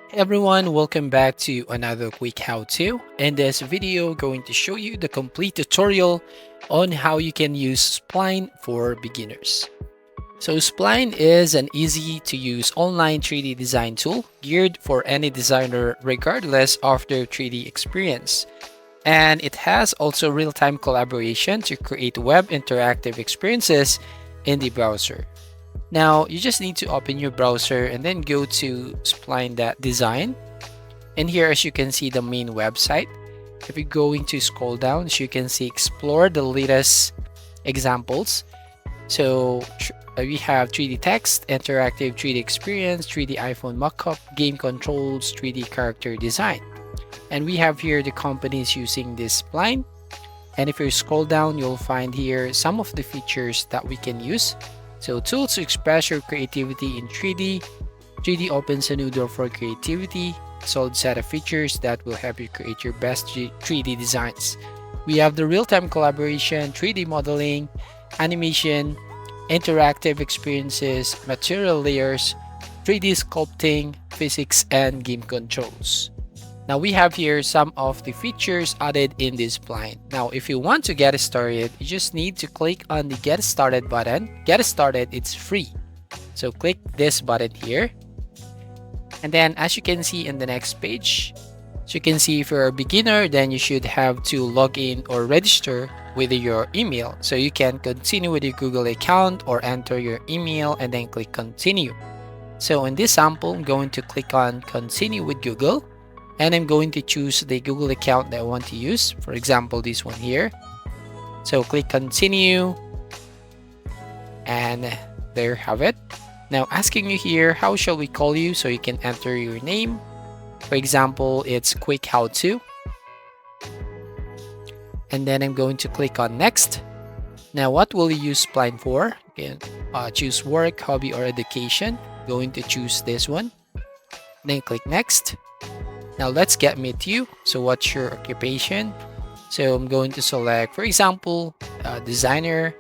Hey everyone, welcome back to another quick how-to. In this video, going to show you the complete tutorial on how you can use Spline for beginners. So Spline is an easy to use online 3D design tool geared for any designer regardless of their 3D experience. And it has also real-time collaboration to create web interactive experiences in the browser. Now, you just need to open your browser and then go to spline.design. And here, as you can see, the main website. If you're going to scroll down, as you can see, explore the latest examples. So we have 3D text, interactive 3D experience, 3D iPhone mockup, game controls, 3D character design. And we have here the companies using this spline. And if you scroll down, you'll find here some of the features that we can use. So tools to express your creativity in 3D. 3D opens a new door for creativity. Solid set of features that will help you create your best 3D designs. We have the real-time collaboration, 3D modeling, animation, interactive experiences, material layers, 3D sculpting, physics, and game controls. Now we have here some of the features added in this spline. Now if you want to get started, you just need to click on the Get Started button. Get Started, it's free. So click this button here. And then as you can see in the next page, so you can see if you're a beginner, then you should have to log in or register with your email. So you can continue with your Google account or enter your email and then click continue. So in this sample, I'm going to click on continue with Google. And I'm going to choose the Google account that I want to use. For example, this one here. So click continue. And there you have it. Now asking you here, how shall we call you? So you can enter your name. For example, it's quick how to. And then I'm going to click on next. Now what will you use Spline for? You can choose work, hobby, or education. Going to choose this one. Then click next. Now let's get meet you. So what's your occupation? So I'm going to select, for example, designer,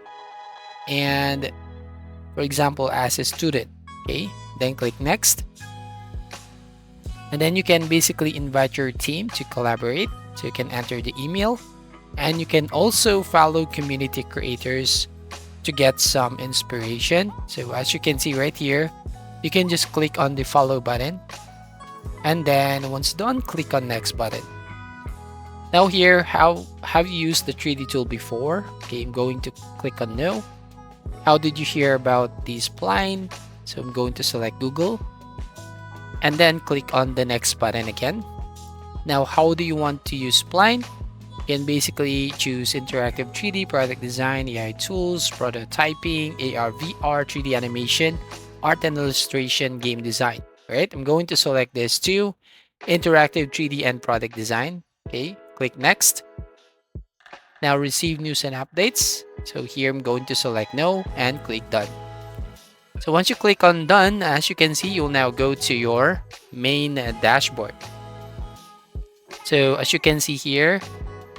and for example, as a student. Okay, then click next. And then you can basically invite your team to collaborate. So you can enter the email, and you can also follow community creators to get some inspiration. So as you can see right here, you can just click on the follow button. And then once done, click on next button. Now here, how have you used the 3D tool before? Okay, I'm going to click on no. How did you hear about the spline? So I'm going to select Google. And then click on the next button again. Now, how do you want to use spline? You can basically choose interactive 3D, product design, AI tools, prototyping, AR, VR, 3D animation, art and illustration, game design. Right, I'm going to select this too, interactive 3D and product design. Okay, click next. Now receive news and updates. So here I'm going to select no and click done. So once you click on done, as you can see, you'll now go to your main dashboard. So as you can see here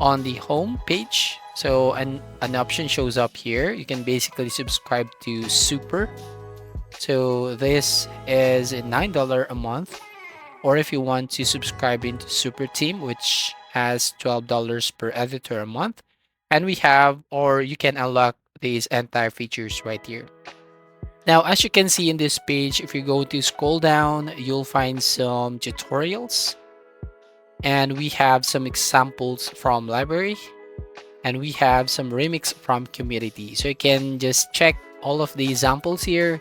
on the home page, so an option shows up here. You can basically subscribe to Super. So this is $9 a month, or if you want to subscribe into Super Team, which has $12 per editor a month, and we have, or you can unlock these entire features right here. Now, as you can see in this page, if you go to scroll down, you'll find some tutorials, and we have some examples from library, and we have some remix from community. So you can just check all of the examples here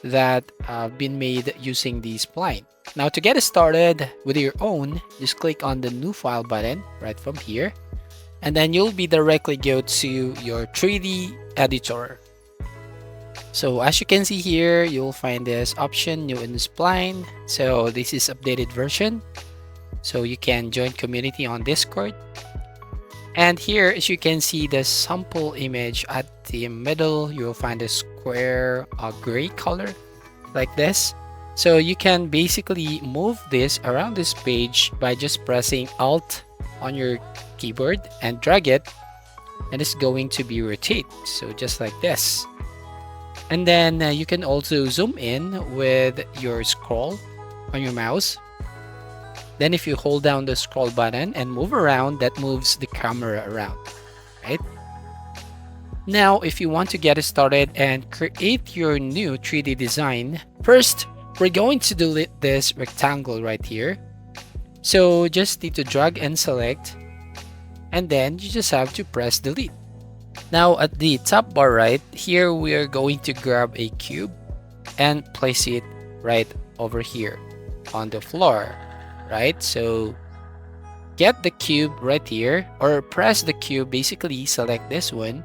that have been made using the spline. Now to get started with your own, just click on the new file button right from here, and then you'll be directly go to your 3D editor. So as you can see here, you'll find this option new in the spline. So this is updated version, so you can join community on Discord. And here, as you can see, the sample image at the middle, you will find a square gray color like this. So you can basically move this around this page by just pressing Alt on your keyboard and drag it, and it's going to be rotate. So just like this. And then you can also zoom in with your scroll on your mouse. Then if you hold down the scroll button and move around, that moves the camera around, right? Now, if you want to get started and create your new 3D design, first, we're going to delete this rectangle right here. So just need to drag and select, and then you just have to press delete. Now at the top bar right here, we are going to grab a cube and place it right over here on the floor, right? So get the cube right here, or press the cube, basically select this one,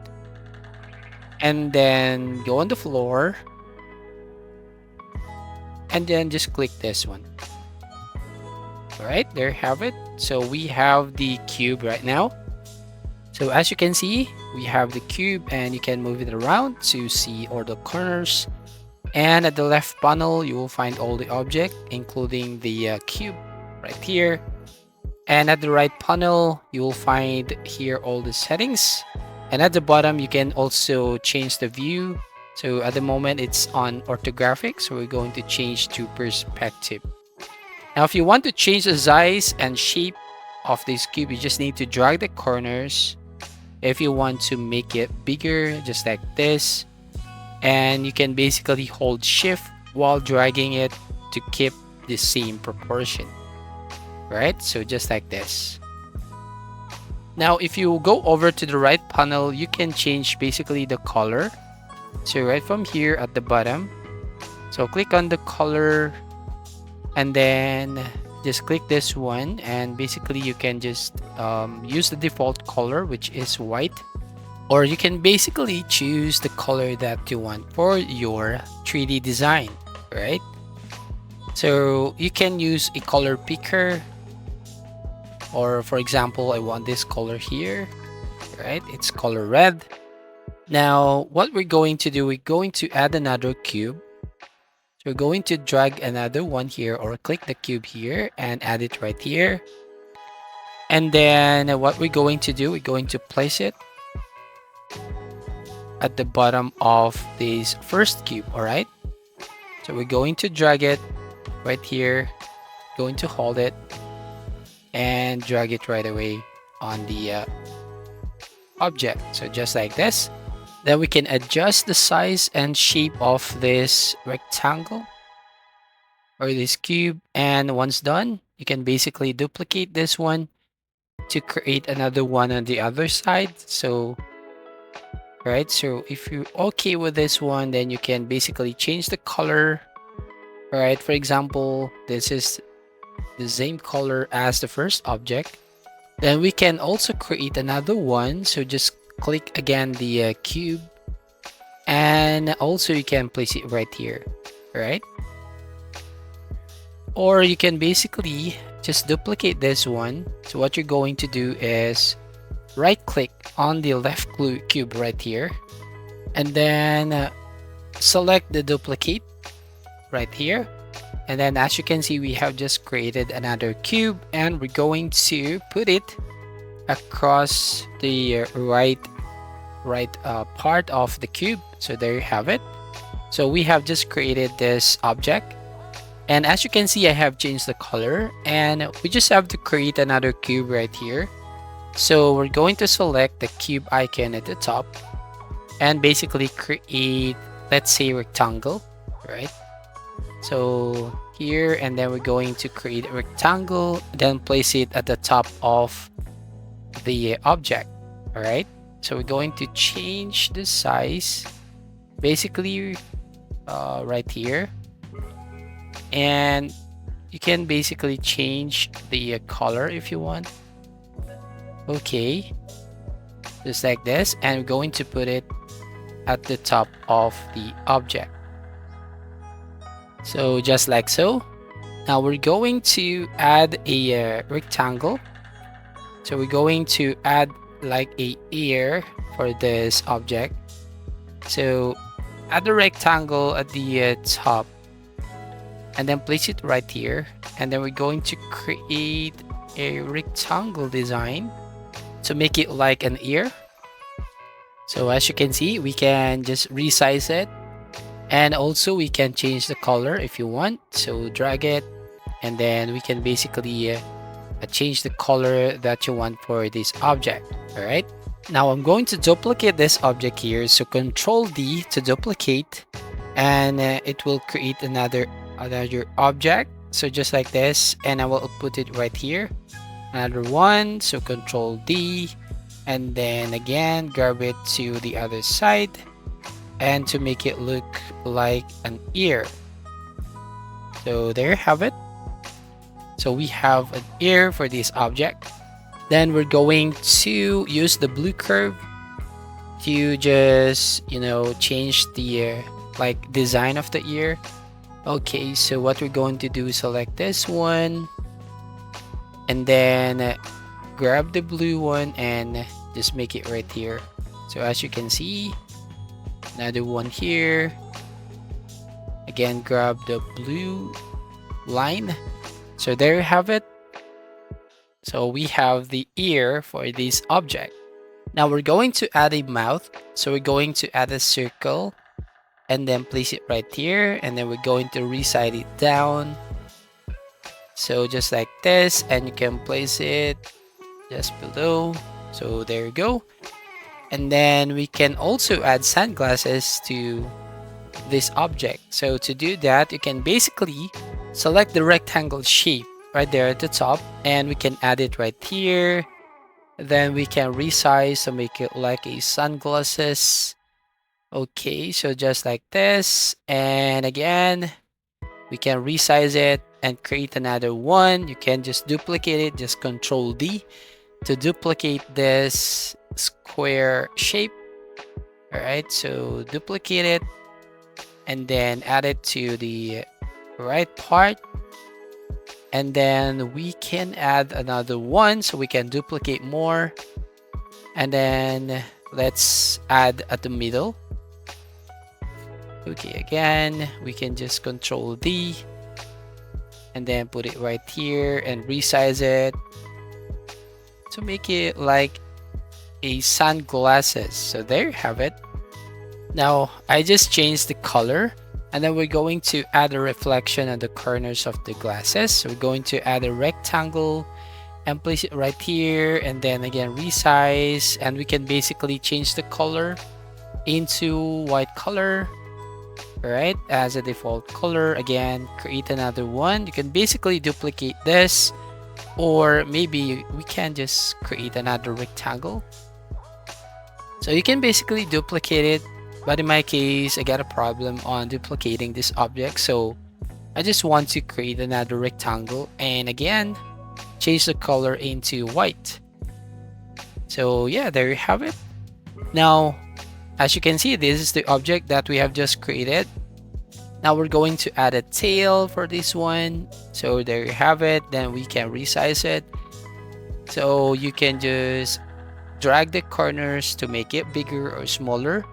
and then go on the floor, and then just click this one. All right, there you have it. So we have the cube right now. So as you can see, we have the cube, and you can move it around to see all the corners. And at the left panel, you will find all the object, including the cube right here. And at the right panel, you will find here all the settings. And at the bottom, you can also change the view. So at the moment, it's on orthographic, so we're going to change to perspective. Now, if you want to change the size and shape of this cube, you just need to drag the corners. If you want to make it bigger, just like this, and you can basically hold shift while dragging it to keep the same proportion, right? So just like this. Now, if you go over to the right panel, you can change basically the color. So right from here at the bottom, so click on the color, and then just click this one, and basically you can just use the default color, which is white, or you can basically choose the color that you want for your 3D design, right? So you can use a color picker, or for example, I want this color here, right? It's color red. Now what we're going to do, we're going to add another cube. So we're going to drag another one here, or click the cube here and add it right here. And then what we're going to do, we're going to place it at the bottom of this first cube, all right? So we're going to drag it right here, going to hold it and drag it right away on the object. So just like this. Then we can adjust the size and shape of this rectangle or this cube. And once done, you can basically duplicate this one to create another one on the other side. So, right, so if you're okay with this one, then you can basically change the color. All right, for example, this is the same color as the first object. Then we can also create another one. So just click again the cube, and also you can place it right here, right? Or you can basically just duplicate this one. So what you're going to do is right click on the left cube right here, and then select the duplicate right here. And then as you can see, we have just created another cube, and we're going to put it across the right part of the cube. So there you have it. So we have just created this object, and as you can see, I have changed the color, and we just have to create another cube right here. So we're going to select the cube icon at the top and basically create, let's say, rectangle, right? So here, and then we're going to create a rectangle, then place it at the top of the object. All right, so we're going to change the size basically right here, and you can basically change the color if you want. Okay, just like this, and we're going to put it at the top of the object. So just like so. Now we're going to add a rectangle. So we're going to add like a ear for this object. So add the rectangle at the top, and then place it right here. And then we're going to create a rectangle design to make it like an ear. So as you can see, we can just resize it, and also we can change the color if you want. So drag it and then we can basically change the color that you want for this object. All right. Now I'm going to duplicate this object here. So Control D to duplicate, and it will create another object. So just like this, and I will put it right here. Another one. So Control D, and then again grab it to the other side, and to make it look like an ear. So there you have it. So we have an ear for this object. Then we're going to use the blue curve to just, change the design of the ear. Okay, so what we're going to do is select this one, and then grab the blue one and just make it right here. So as you can see, another one here. Again, grab the blue line. So there you have it. So we have the ear for this object. Now we're going to add a mouth. So we're going to add a circle and then place it right here, and then we're going to reside it down. So just like this, and you can place it just below. So there you go. And then we can also add sunglasses to this object. So to do that, you can basically select the rectangle shape right there at the top, and we can add it right here. Then we can resize to make it like a sunglasses. Okay, so just like this, and again we can resize it and create another one. You can just duplicate it, just Control D to duplicate this square shape. All right, so duplicate it and then add it to the right part, and then we can add another one, so we can duplicate more, and then let's add at the middle. Okay, again we can just Control D and then put it right here and resize it to make it like a sunglasses. So there you have it. Now I just changed the color, and then we're going to add a reflection on the corners of the glasses. So we're going to add a rectangle and place it right here, and then again resize, and we can basically change the color into white color. All right, as a default color. Again, create another one. You can basically duplicate this, or maybe we can just create another rectangle. So you can basically duplicate it, but in my case I got a problem on duplicating this object, so I just want to create another rectangle, and again change the color into white. So yeah, there you have it. Now as you can see, this is the object that we have just created. Now we're going to add a tail for this one. So there you have it. Then we can resize it. So you can just drag the corners to make it bigger or smaller.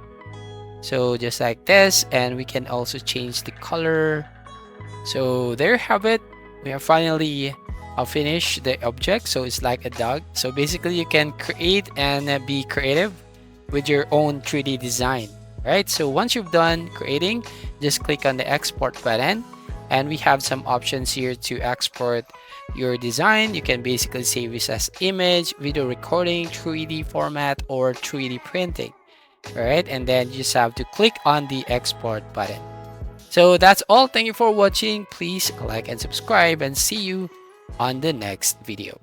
So just like this, and we can also change the color. So there you have it. We have finally finished the object. So it's like a dog. So basically you can create and be creative with your own 3D design. Right, so once you've done creating, just click on the export button, and we have some options here to export your design. You can basically save this as image, video recording, 3D format, or 3D printing. All right, and then you just have to click on the export button. So that's all. Thank you for watching. Please like and subscribe, and see you on the next video.